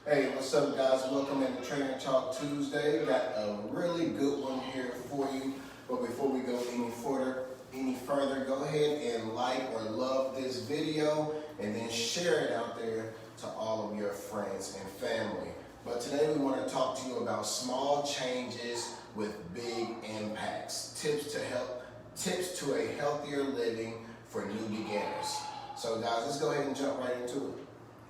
Hey, what's up, guys? Welcome into Trainer Talk Tuesday. Got a really good one here for you. But before we go any further, go ahead and like or love this video and then share it out there to all of your friends and family. But today we want to talk to you about small changes with big impacts. Tips to a healthier living for new beginners. So guys, let's go ahead and jump right into it.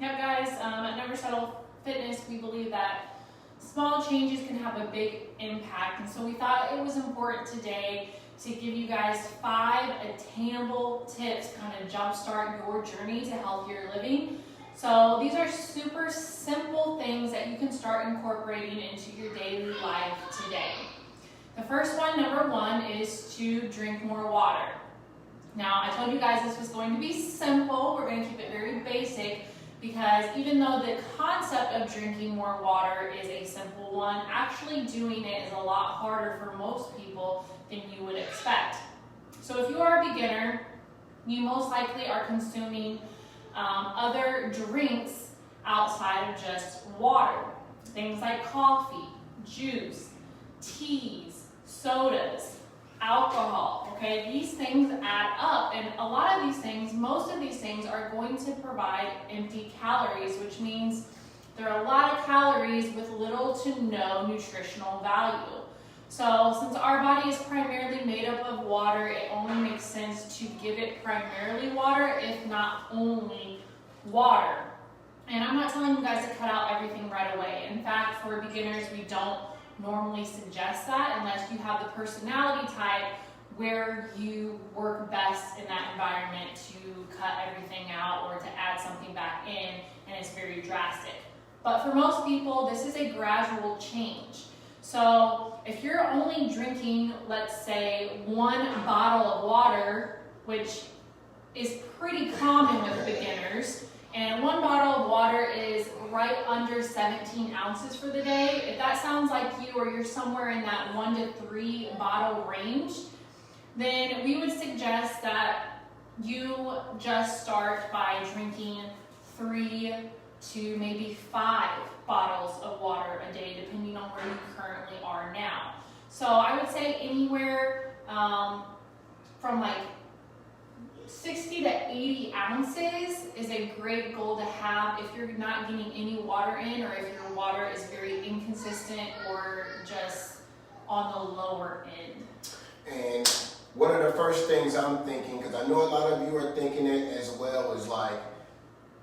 Yep, guys, at Never Settle Fitness, we believe that small changes can have a big impact. And so we thought it was important today to give you guys 5 attainable tips to kind of jumpstart your journey to healthier living. So these are super simple things that you can start incorporating into your daily life today. The first one, number 1, is to drink more water. Now, I told you guys this was going to be simple. We're going to keep it very basic, because even though the concept of drinking more water is a simple one, actually doing it is a lot harder for most people than you would expect. So if you are a beginner, you most likely are consuming other drinks outside of just water. Things like coffee, juice, teas, sodas, alcohol, okay? These things add up, and a lot of these things, most of these things are going to provide empty calories, which means there are a lot of calories with little to no nutritional value. So since our body is primarily made up of water, it only makes sense to give it primarily water, if not only water. And I'm not telling you guys to cut out everything right away. In fact, for beginners, we don't normally suggest that unless you have the personality type where you work best in that environment to cut everything out or to add something back in, and it's very drastic. But for most people, this is a gradual change. So if you're only drinking, let's say, 1 bottle of water, which is pretty common with beginners, and 1 bottle of water is right under 17 ounces for the day. If that sounds like you, or you're somewhere in that 1 to 3 bottle range, then we would suggest that you just start by drinking 3 to maybe 5 bottles of water a day, depending on where you currently are now. So I would say anywhere from like 60 to 80 ounces is a great goal to have if you're not getting any water in, or if your water is very inconsistent or just on the lower end. And one of the first things I'm thinking, because I know a lot of you are thinking it as well, is like,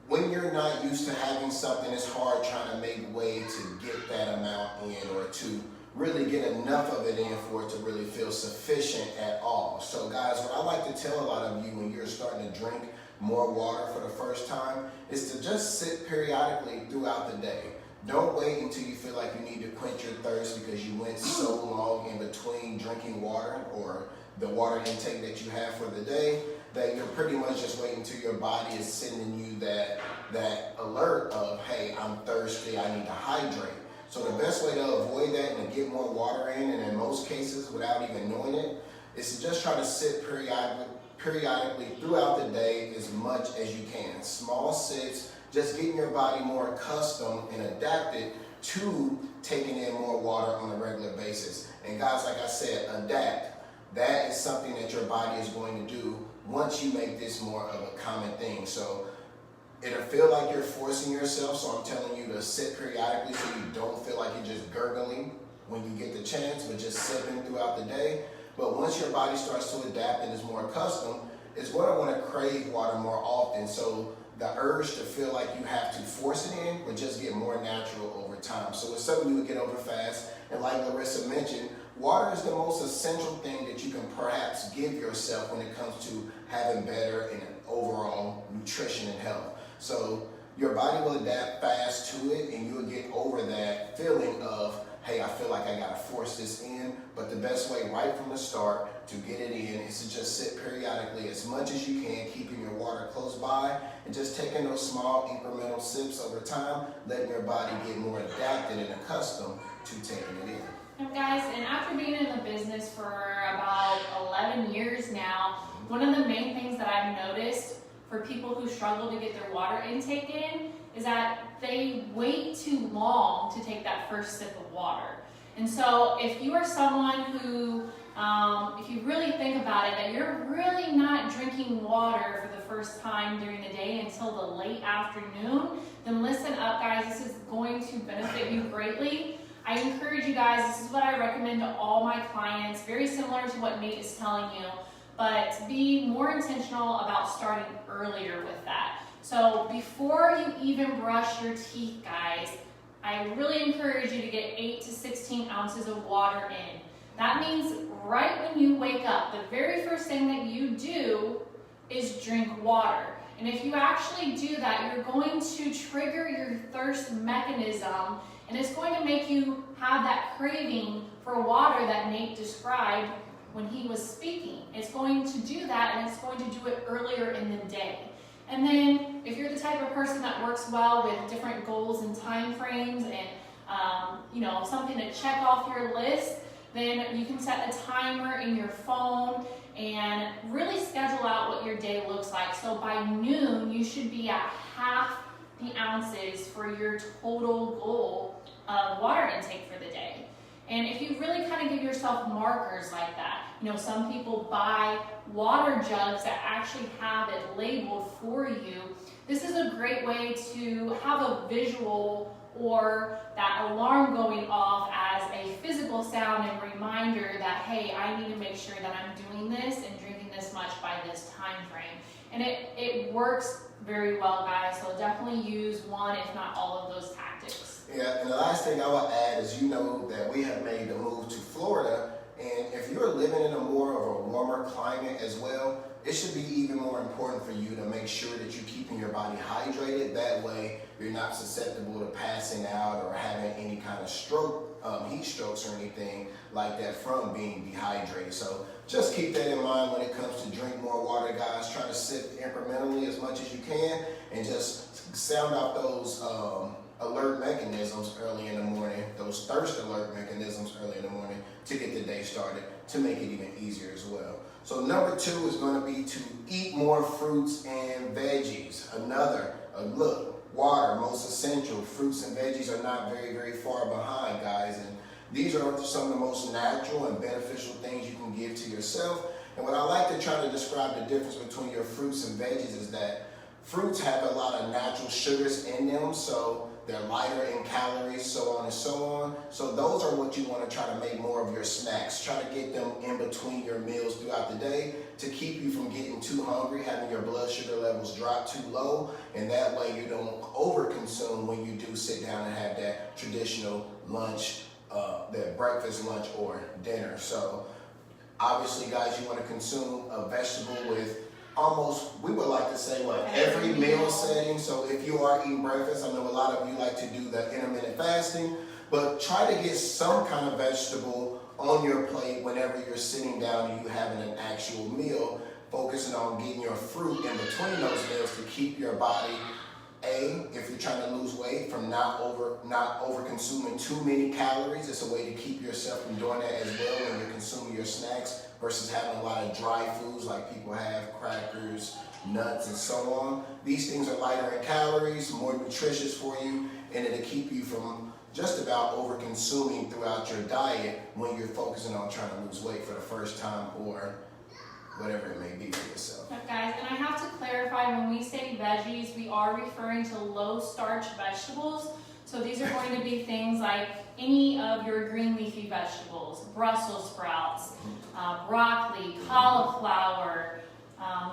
when you're not used to having something, it's hard trying to make way to get that amount in, or to really get enough of it in for it to really feel sufficient at all. So guys, what I like to tell a lot of you when you're starting to drink more water for the first time is to just sip periodically throughout the day. Don't wait until you feel like you need to quench your thirst because you went so long in between drinking water, or the water intake that you have for the day, that you're pretty much just waiting until your body is sending you that alert of, hey, I'm thirsty, I need to hydrate. So the best way to avoid that and to get more water in, and in most cases without even knowing it, is to just try to sip periodically throughout the day as much as you can. Small sips, just getting your body more accustomed and adapted to taking in more water on a regular basis. And guys, like I said, adapt. That is something that your body is going to do once you make this more of a common thing. So it'll feel like you're forcing yourself, so I'm telling you to sip periodically so you don't feel like you're just gurgling when you get the chance, but just sipping throughout the day. But once your body starts to adapt and is more accustomed, it's going to want to crave water more often. So the urge to feel like you have to force it in will just get more natural over time. So it's something you would get over fast. And like Larissa mentioned, water is the most essential thing that you can perhaps give yourself when it comes to having better and overall nutrition and health. So your body will adapt fast to it, and you'll get over that feeling of, hey, I feel like I gotta force this in. But the best way right from the start to get it in is to just sip periodically as much as you can, keeping your water close by, and just taking those small incremental sips over time, letting your body get more adapted and accustomed to taking it in. And guys, and after being in the business for about 11 years now, one of the main things that I've noticed for people who struggle to get their water intake in is that they wait too long to take that first sip of water. And so if you are someone who, if you really think about it, that you're really not drinking water for the first time during the day until the late afternoon, then listen up, guys. This is going to benefit you greatly. I encourage you guys, this is what I recommend to all my clients, very similar to what Nate is telling you, but be more intentional about starting earlier with that. So before you even brush your teeth, guys, I really encourage you to get 8 to 16 ounces of water in. That means right when you wake up, the very first thing that you do is drink water. And if you actually do that, you're going to trigger your thirst mechanism, and it's going to make you have that craving for water that Nate described when he was speaking. It's going to do that, and it's going to do it earlier in the day. And then if you're the type of person that works well with different goals and time frames and something to check off your list, then you can set a timer in your phone and really schedule out what your day looks like. So by noon, you should be at half the ounces for your total goal of water intake for the day. And if you really kind of give yourself markers like that, some people buy water jugs that actually have it labeled for you. This is a great way to have a visual or that alarm going off as a physical sound and reminder that, hey, I need to make sure that I'm doing this and drinking this much by this time frame. And it works very well, guys, so definitely use one, if not all of those tactics. Yeah, and the last thing I would add is that we have made the move to Florida, and if you're living in a more of a warmer climate as well, it should be even more important for you to make sure that you're keeping your body hydrated. That way, you're not susceptible to passing out or having any kind of heat strokes or anything like that from being dehydrated. So just keep that in mind when it comes to drink more water, guys. Try to sip incrementally as much as you can and just sound out those alert mechanisms early in the morning, those thirst alert mechanisms early in the morning to get the day started, to make it even easier as well. So number 2 is going to be to eat more fruits and veggies. Water, most essential. Fruits and veggies are not very, very far behind, guys. And these are some of the most natural and beneficial things you can give to yourself. And what I like to try to describe the difference between your fruits and veggies is that fruits have a lot of natural sugars in them, so they're lighter in calories, so on and so on. So those are what you want to try to make more of your snacks. Try to get them in between your meals throughout the day to keep you from getting too hungry, having your blood sugar levels drop too low, and that way you don't overconsume when you do sit down and have that traditional lunch, that breakfast, lunch, or dinner. So obviously, guys, you want to consume a vegetable with we would like to say, every meal setting. So if you are eating breakfast, I know a lot of you like to do the intermittent fasting, but try to get some kind of vegetable on your plate whenever you're sitting down and you having an actual meal, focusing on getting your fruit in between those meals to keep your body, if you're trying to lose weight, from not over consuming too many calories. It's a way to keep yourself from doing that as well when you're consuming your snacks versus having a lot of dry foods like people have, crackers, nuts, and so on. These things are lighter in calories, more nutritious for you, and it'll keep you from just about over consuming throughout your diet when you're focusing on trying to lose weight for the first time or whatever it may be for yourself. But guys, and I have to clarify, when we say veggies, we are referring to low starch vegetables. So these are going to be things like any of your green leafy vegetables, Brussels sprouts, broccoli, cauliflower,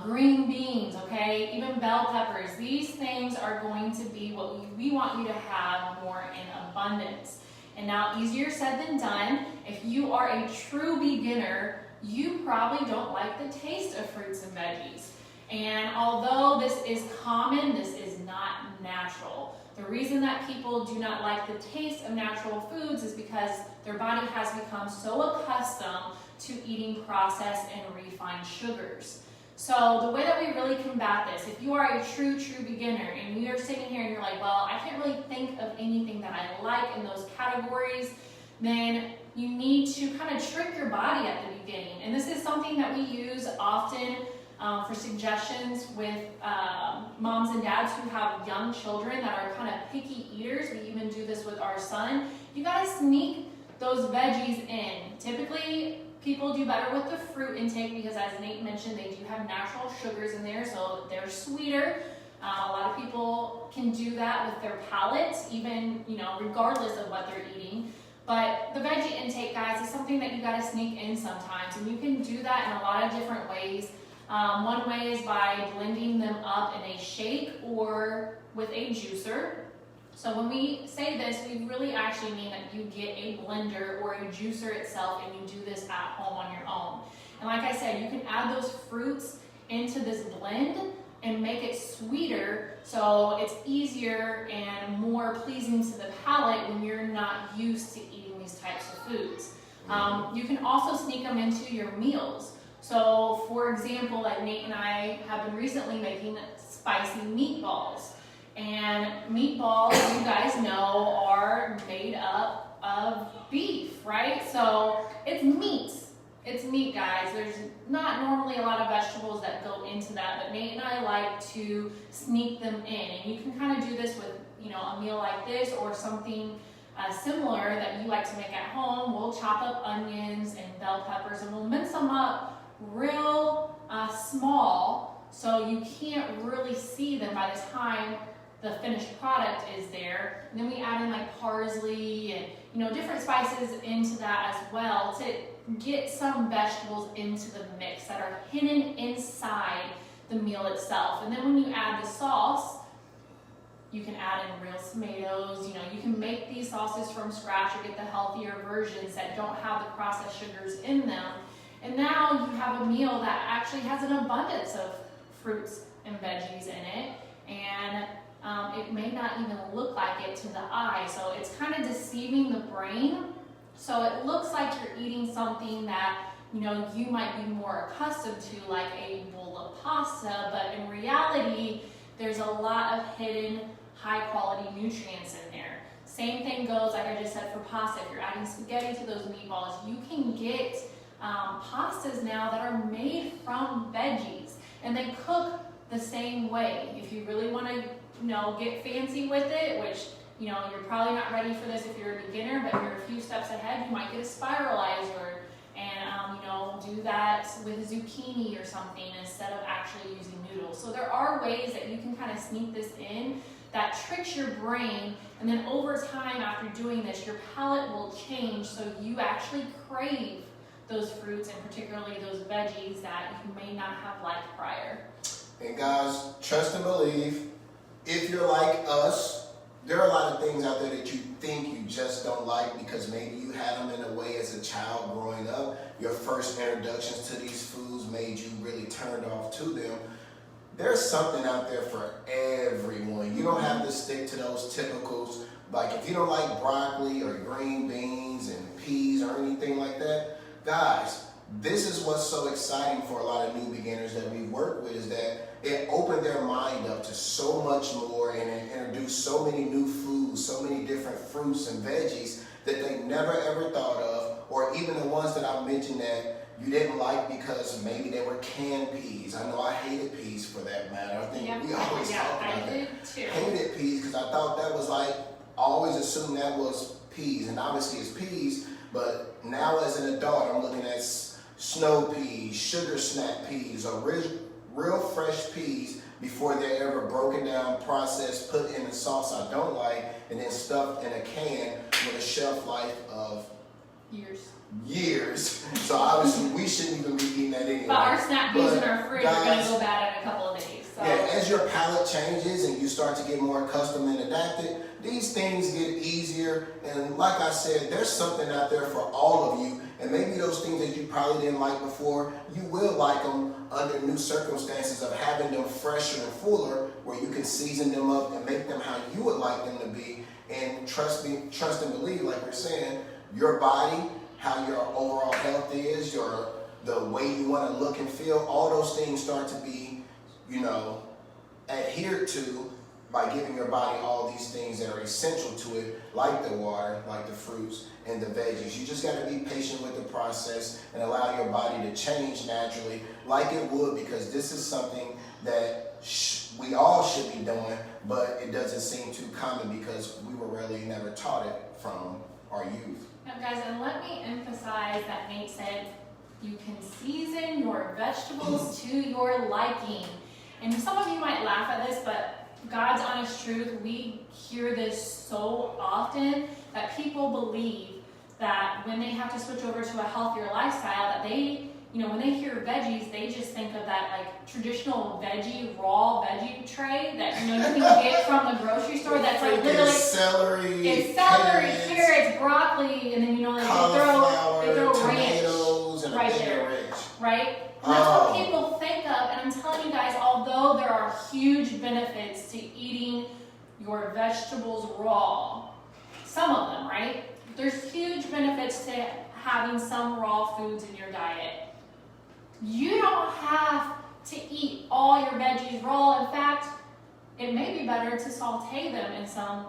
green beans, okay, even bell peppers. These things are going to be what we want you to have more in abundance. And now, easier said than done. If you are a true beginner, you probably don't like the taste of fruits and veggies. And although this is common, this is not natural. The reason that people do not like the taste of natural foods is because their body has become so accustomed to eating processed and refined sugars. So the way that we really combat this, if you are a true beginner and you're sitting here and you're like, well, I can't really think of anything that I like in those categories, then you need to kind of trick your body at the beginning. And this is something that we use often for suggestions with moms and dads who have young children that are kind of picky eaters. We even do this with our son. You gotta sneak those veggies in. Typically, people do better with the fruit intake because, as Nate mentioned, they do have natural sugars in there, so they're sweeter. A lot of people can do that with their palates, even, regardless of what they're eating. But the veggie intake, guys, is something that you gotta sneak in sometimes, and you can do that in a lot of different ways. One way is by blending them up in a shake or with a juicer. So when we say this, we really actually mean that you get a blender or a juicer itself and you do this at home on your own. And like I said, you can add those fruits into this blend and make it sweeter, so it's easier and more pleasing to the palate when you're not used to eating these types of foods. You can also sneak them into your meals. So for example, like Nate and I have been recently making spicy meatballs. And meatballs, you guys know, are made up of beef, right? So it's meat. It's meat, guys. There's not normally a lot of vegetables that go into that, but Nate and I like to sneak them in. And you can kind of do this with, a meal like this or something similar that you like to make at home. We'll chop up onions and bell peppers and we'll mince them up real small so you can't really see them by the time the finished product is there. And then we add in like parsley and different spices into that as well to get some vegetables into the mix that are hidden inside the meal itself. And then when you add the sauce, you can add in real tomatoes. You can make these sauces from scratch or get the healthier versions that don't have the processed sugars in them. And now you have a meal that actually has an abundance of fruits and veggies in it. And it may not even look like it to the eye. So it's kind of deceiving the brain. So it looks like you're eating something that, you might be more accustomed to, like a bowl of pasta, but in reality, there's a lot of hidden high quality nutrients in there. Same thing goes, like I just said, for pasta. If you're adding spaghetti to those meatballs, you can get pastas now that are made from veggies, and they cook the same way. If you really want to, get fancy with it, which, you're probably not ready for this if you're a beginner, but you're a few steps ahead, you might get a spiralizer and, do that with zucchini or something instead of actually using noodles. So there are ways that you can kind of sneak this in that tricks your brain, and then over time after doing this, your palate will change so you actually crave those fruits and particularly those veggies that you may not have liked prior. And guys, trust and believe, if you're like us, there are a lot of things out there that you think you just don't like because maybe you had them in a way as a child growing up. Your first introductions to these foods made you really turned off to them. There's something out there for everyone. You don't have to stick to those typicals. Like if you don't like broccoli or green beans and peas or anything like that, guys, this is what's so exciting for a lot of new beginners that we work with, is that it opened their mind up to so much more and it introduced so many new foods, so many different fruits and veggies that they never ever thought of, or even the ones that I mentioned that you didn't like because maybe they were canned peas. I know I hated peas for that matter. I think we always talk about that. Hated peas because I thought that was like, I always assumed that was peas, and obviously it's peas, but now as an adult I'm looking at snow peas, sugar snap peas, or real fresh peas before they're ever broken down, processed, put in a sauce I don't like, and then stuffed in a can with a shelf life of years. So obviously we shouldn't even be eating that anyway. But our snap peas in our fridge are going to go bad in a couple of days. So. Yeah, as your palate changes and you start to get more accustomed and adapted, these things get easier. And like I said, there's something out there for all of you. And maybe those things that you probably didn't like before, you will like them under new circumstances of having them fresher and fuller, where you can season them up and make them how you would like them to be. And trust and believe, like we're saying, your body, how your overall health is, the way you want to look and feel, all those things start to be, adhered to by giving your body all these things that are essential to it, like the water, like the fruits and the veggies. You just got to be patient with the process and allow your body to change naturally like it would, because this is something that we all should be doing, but it doesn't seem too common because we were really never taught it from our youth. Now guys, and let me emphasize that Nate said you can season your vegetables to your liking. And some of you might laugh at this, but God's honest truth, we hear this so often that people believe that when they have to switch over to a healthier lifestyle, that they, when they hear veggies, they just think of that like traditional raw veggie tray that you can get from the grocery store. That's like literally celery, carrots, broccoli, and then they throw tomatoes, ranch and right a there, ranch. right? And that's what people think of. And I'm telling you guys, although there are huge benefits to eating your vegetables raw, some of them, right? There's huge benefits to having some raw foods in your diet. You don't have to eat all your veggies raw. In fact, it may be better to saute them in some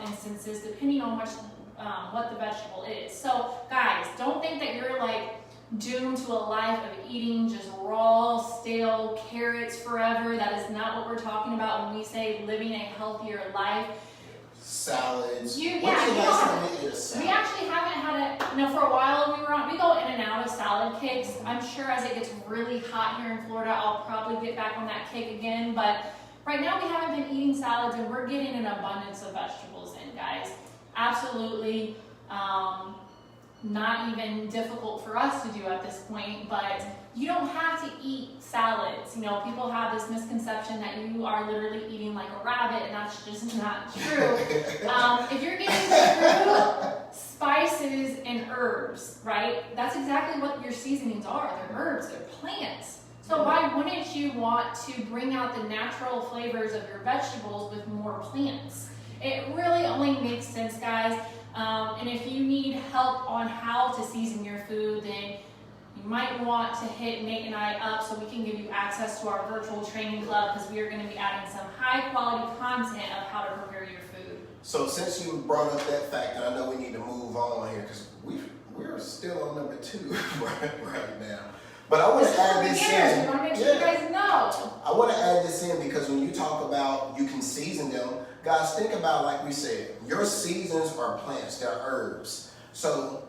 instances, depending on what the vegetable is. So guys, don't think that you're like doomed to a life of eating just raw, stale carrots forever. That is not what we're talking about when we say living a healthier life. Salads. We actually haven't had it. For a while we go in and out of salad kicks. I'm sure as it gets really hot here in Florida, I'll probably get back on that kick again. But right now we haven't been eating salads, and we're getting an abundance of vegetables in, guys. Absolutely. Not even difficult for us to do at this point, but you don't have to eat salads. People have this misconception that you are literally eating like a rabbit, and that's just not true. If you're getting fruit, spices, and herbs, right? That's exactly what your seasonings are. They're herbs, they're plants. So why wouldn't you want to bring out the natural flavors of your vegetables with more plants? It really only makes sense, guys. And if you need help on how to season your food, then you might want to hit Nate and I up so we can give you access to our virtual training club, because we are going to be adding some high quality content of how to prepare your food. So since you brought up that fact, and I know we need to move on here because we're still on number 2 right now. But I want to add this in. We want to make sure you guys know. I want to add this in because when you talk about you can season them, guys, think about, like we said, your seasons are plants, they're herbs. So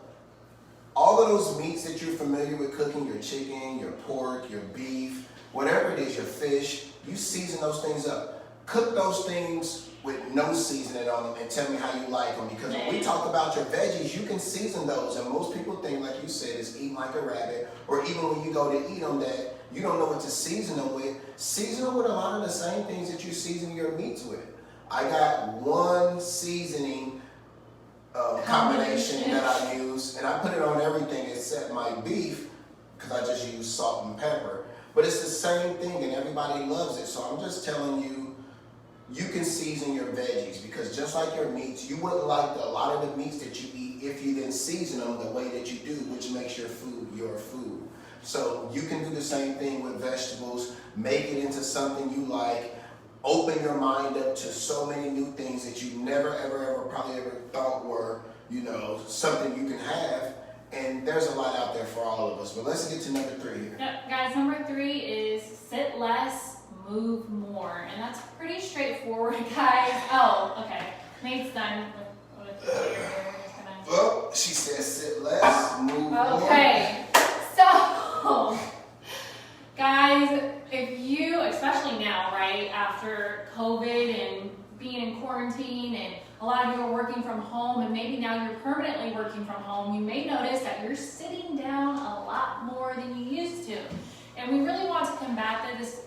all of those meats that you're familiar with cooking, your chicken, your pork, your beef, whatever it is, your fish, you season those things up. Cook those things with no seasoning on them and tell me how you like them. Because when we talk about your veggies, you can season those. And most people think, like you said, is eating like a rabbit. Or even when you go to eat them, that you don't know what to season them with. Season them with a lot of the same things that you season your meats with. I got one seasoning combination that I use, and I put it on everything except my beef, because I just use salt and pepper. But it's the same thing, and everybody loves it. So I'm just telling you, you can season your veggies, because just like your meats, you wouldn't like a lot of the meats that you eat if you didn't season them the way that you do, which makes your food your food. So you can do the same thing with vegetables. Make it into something you like. Open your mind up to so many new things that you never, ever thought were, something you can have. And there's a lot out there for all of us. But let's get to number 3 here. Yep, guys, number 3 is sit less, move more. And that's pretty straightforward, guys. Oh, okay. Nate's done with Oh, she says sit less, move more. Okay. So, guys, if you, especially now, right, after COVID and being in quarantine, and a lot of you are working from home, and maybe now you're permanently working from home, you may notice that you're sitting down a lot more than you used to. And we really want to combat this.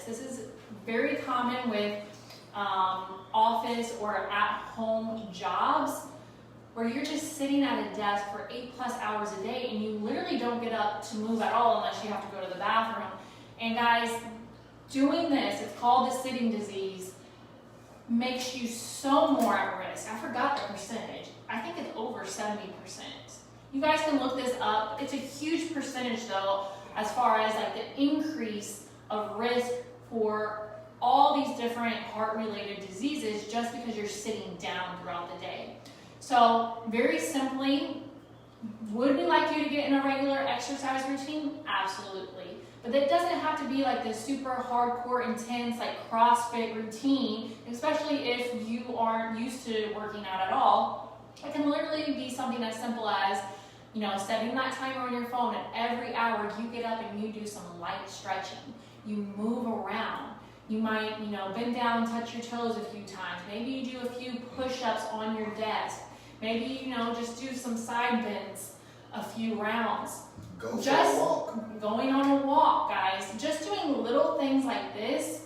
This is very common with office or at-home jobs, where you're just sitting at a desk for 8+ hours a day, and you literally don't get up to move at all unless you have to go to the bathroom. And guys, doing this, it's called the sitting disease, makes you so more at risk. I forgot the percentage. I think it's over 70%. You guys can look this up. It's a huge percentage though, as far as like the increase of risk for all these different heart-related diseases just because you're sitting down throughout the day. So very simply, would we like you to get in a regular exercise routine? Absolutely. But that doesn't have to be like this super hardcore, intense, like CrossFit routine, especially if you aren't used to working out at all. It can literally be something as simple as, setting that timer on your phone, and every hour you get up and you do some light stretching. You move around. You might, bend down, touch your toes a few times. Maybe you do a few push-ups on your desk. Maybe, just do some side bends a few rounds. Go for a walk. Going on a walk, guys. Just doing little things like this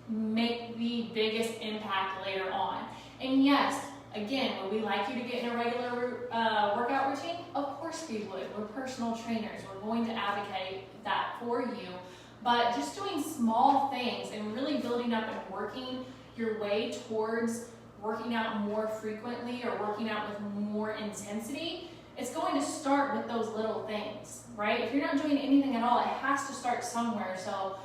make the biggest impact later on. And yes, again, would we like you to get in a regular workout routine? Of course we would. We're personal trainers. We're going to advocate that for you. But just doing small things and really building up and working your way towards working out more frequently or working out with more intensity, it's going to start with those little things, right? If you're not doing anything at all, it has to start somewhere. So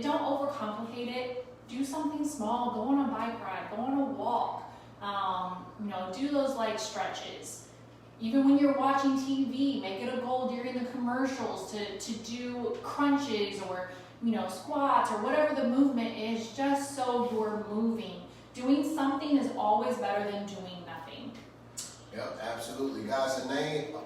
don't overcomplicate it. Do something small. Go on a bike ride. Go on a walk. Do those light stretches. Even when you're watching TV, make it a goal during the commercials to do crunches or squats or whatever the movement is, just so you're moving. Doing something is always better than doing nothing. Yep, absolutely. Guys,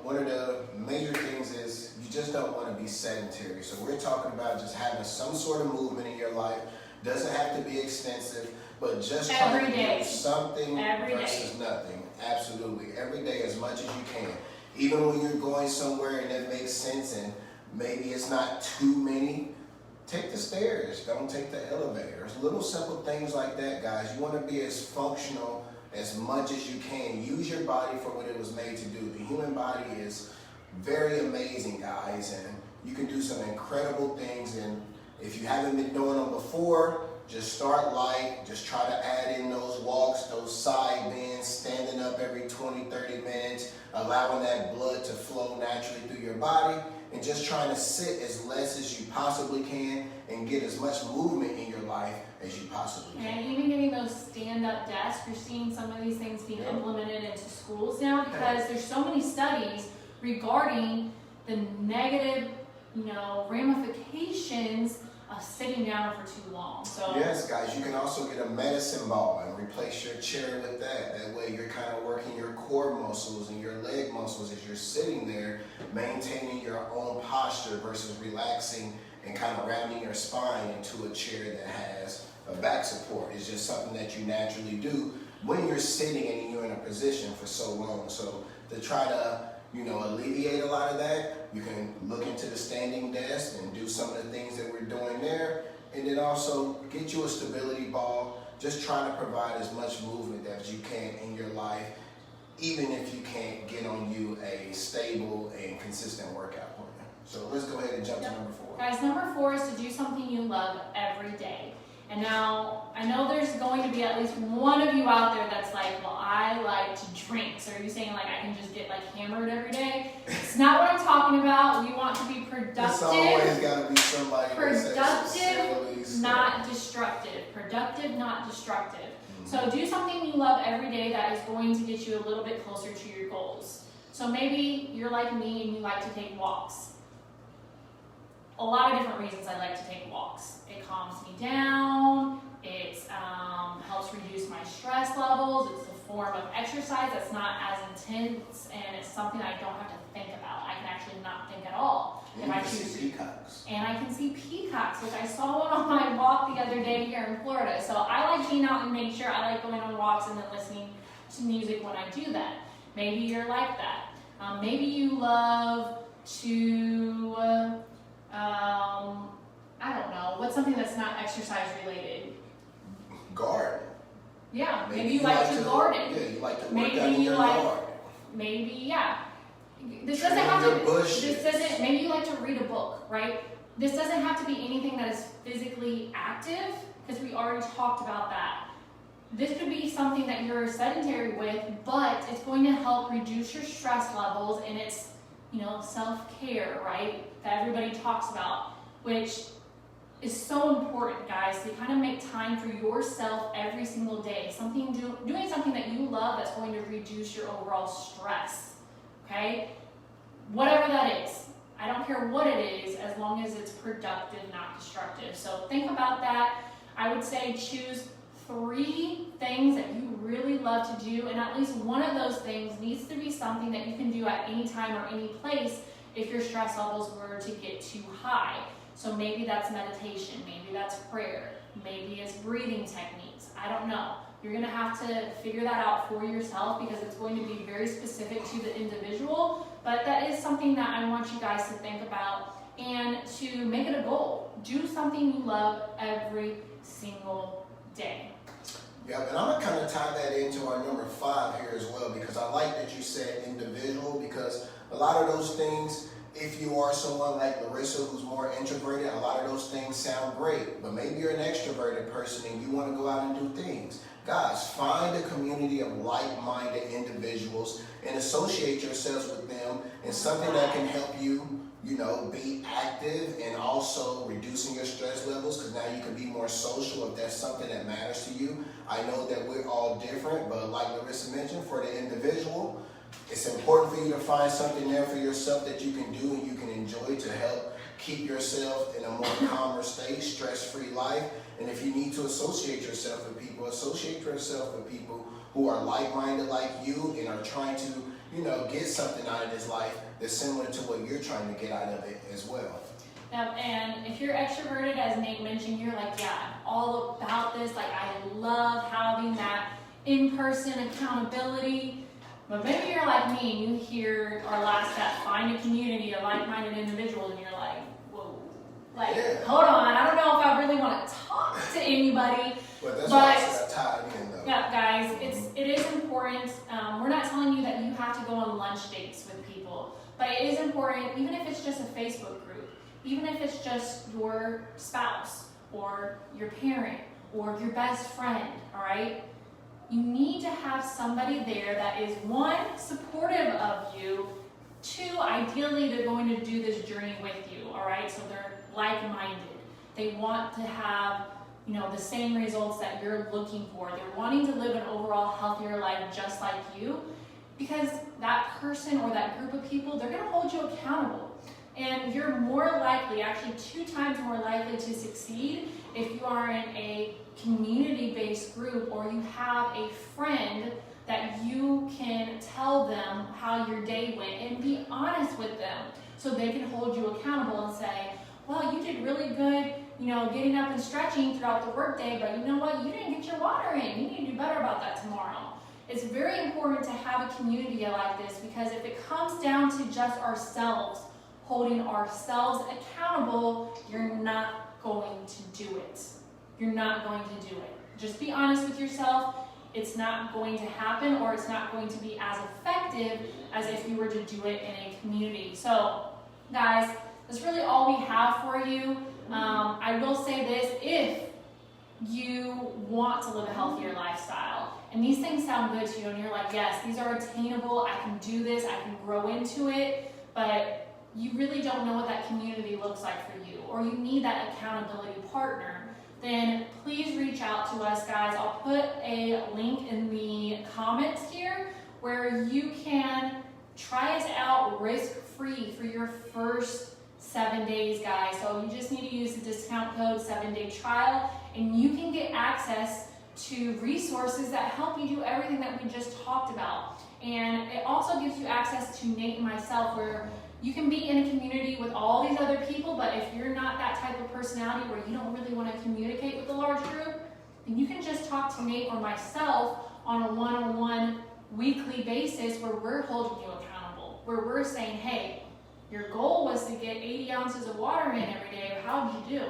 one of the major things is you just don't want to be sedentary. So we're talking about just having some sort of movement in your life. Doesn't have to be extensive, but just trying to do something versus nothing. Absolutely. Every day as much as you can. Even when you're going somewhere and that makes sense and maybe it's not too many, take the stairs. Don't take the elevators. Little simple things like that, guys. You want to be as functional as much as you can. Use your body for what it was made to do. The human body is very amazing, guys, and you can do some incredible things. And if you haven't been doing them before, just start light. Just try to add in those walks, those side bends, standing up every 20, 30 minutes, allowing that blood to flow naturally through your body, and just trying to sit as less as you possibly can and get as much movement in your life as you possibly can. And even getting those stand-up desks, you're seeing some of these things being implemented into schools now because there's so many studies regarding the negative, ramifications of sitting down for too long. So yes, guys, you can also get a medicine ball and replace your chair with that. That way you're kind of working your core muscles and your leg muscles as you're sitting there, maintaining your own posture versus relaxing and kind of rounding your spine into a chair that has a back support. It's just something that you naturally do when you're sitting and you're in a position for so long. So to try to alleviate a lot of that, you can look into the standing desk and do some of the things that we're doing there. And then also get you a stability ball. Just trying to provide as much movement as you can in your life, even if you can't get on you a stable and consistent workout plan. So let's go ahead and jump to number 4. Guys, number 4 is to do something you love every day. And now, I know there's going to be at least one of you out there that's like, well, I like to drink. So are you saying like I can just get hammered every day? It's not what I'm talking about. We want to be productive. It's always got to be somebody productive, not destructive. Productive, not destructive. Mm-hmm. So do something you love every day that is going to get you a little bit closer to your goals. So maybe you're like me and you like to take walks. A lot of different reasons I like to take walks. It calms me down, it helps reduce my stress levels, it's a form of exercise that's not as intense, and it's something I don't have to think about. I can actually not think at all if I choose to. Peacocks. And I can see peacocks, which I saw one on my walk the other day here in Florida. So I like being out in nature, I like going on walks and then listening to music when I do that. Maybe you're like that. Maybe you love to... I don't know. What's something that's not exercise related? Garden. Yeah, maybe you like to garden. Yeah, you like to work out in your yard. Maybe, yeah. This doesn't have to. Bushes. This doesn't. Maybe you like to read a book, right? This doesn't have to be anything that is physically active, because we already talked about that. This could be something that you're sedentary with, but it's going to help reduce your stress levels, and it's self-care, right? That everybody talks about, which is so important, guys, to kind of make time for yourself every single day. Doing something that you love that's going to reduce your overall stress, okay? Whatever that is. I don't care what it is, as long as it's productive, not destructive. So think about that. I would say choose 3 things that you really love to do, and at least one of those things needs to be something that you can do at any time or any place if your stress levels were to get too high. So maybe that's meditation, maybe that's prayer, maybe it's breathing techniques. I don't know. You're going to have to figure that out for yourself because it's going to be very specific to the individual, but that is something that I want you guys to think about and to make it a goal. Do something you love every single day. Yep, and I'm going to kind of tie that into our number 5 here as well, because I like that you said individual, because a lot of those things, if you are someone like Larissa who's more introverted, a lot of those things sound great, but maybe you're an extroverted person and you want to go out and do things. Guys, find a community of like-minded individuals and associate yourselves with them in something that can help you, be active and also reducing your stress levels, because now you can be more social if that's something that matters to you. I know that we're all different, but like Larissa mentioned, for the individual, it's important for you to find something there for yourself that you can do and you can enjoy to help keep yourself in a more calmer state, stress-free life. And if you need to associate yourself with people, associate yourself with people who are like-minded like you and are trying to, get something out of this life that's similar to what you're trying to get out of it as well. Now, and if you're extroverted, as Nate mentioned, you're like, yeah, I'm all about this. Like, I love having that in-person accountability. But maybe you're like me and you hear our last step, find a community of like-minded individuals, and you're like, whoa, hold on, I don't know if I really want to talk to anybody. But that's why I got tied in, though. Yeah, guys, it is important. We're not telling you that you have to go on lunch dates with people, but it is important, even if it's just a Facebook group, even if it's just your spouse or your parent or your best friend, all right? You need to have somebody there that is, 1, supportive of you, 2, ideally they're going to do this journey with you, all right? So they're like-minded. They want to have, the same results that you're looking for. They're wanting to live an overall healthier life just like you, because that person or that group of people, they're going to hold you accountable. And you're more likely, actually 2 times more likely to succeed if you are in a community-based group or you have a friend that you can tell them how your day went and be honest with them so they can hold you accountable and say, well, you did really good, getting up and stretching throughout the workday, but you know what? You didn't get your water in. You need to do better about that tomorrow. It's very important to have a community like this, because if it comes down to just ourselves, holding ourselves accountable, you're not going to do it. You're not going to do it. Just be honest with yourself. It's not going to happen, or it's not going to be as effective as if you were to do it in a community. So, guys, that's really all we have for you. I will say this, if you want to live a healthier lifestyle, and these things sound good to you, and you're like, yes, these are attainable, I can do this, I can grow into it, but you really don't know what that community looks like for you, or you need that accountability partner, then please reach out to us, guys. I'll put a link in the comments here where you can try us out risk-free for your first 7 days, guys. So you just need to use the discount code 7-day trial, and you can get access to resources that help you do everything that we just talked about. And it also gives you access to Nate and myself, where you can be in a community with all these other people, but if you're not that type of personality where you don't really want to communicate with a large group, then you can just talk to Nate or myself on a one-on-one weekly basis, where we're holding you accountable, where we're saying, hey, your goal was to get 80 ounces of water in every day. How did you do?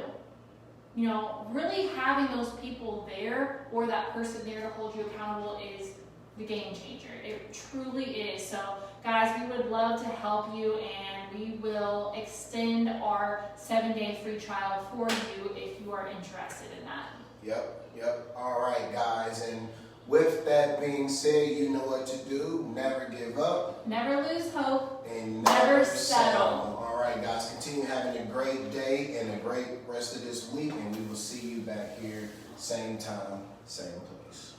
Really having those people there, or that person there to hold you accountable, is the game changer. It truly is. So, guys, we would love to help you, and we will extend our 7-day free trial for you if you are interested in that. Yep. All right, guys. And with that being said, you know what to do. Never give up. Never lose hope. And never settle. All right, guys. Continue having a great day and a great rest of this week, and we will see you back here, same time, same place.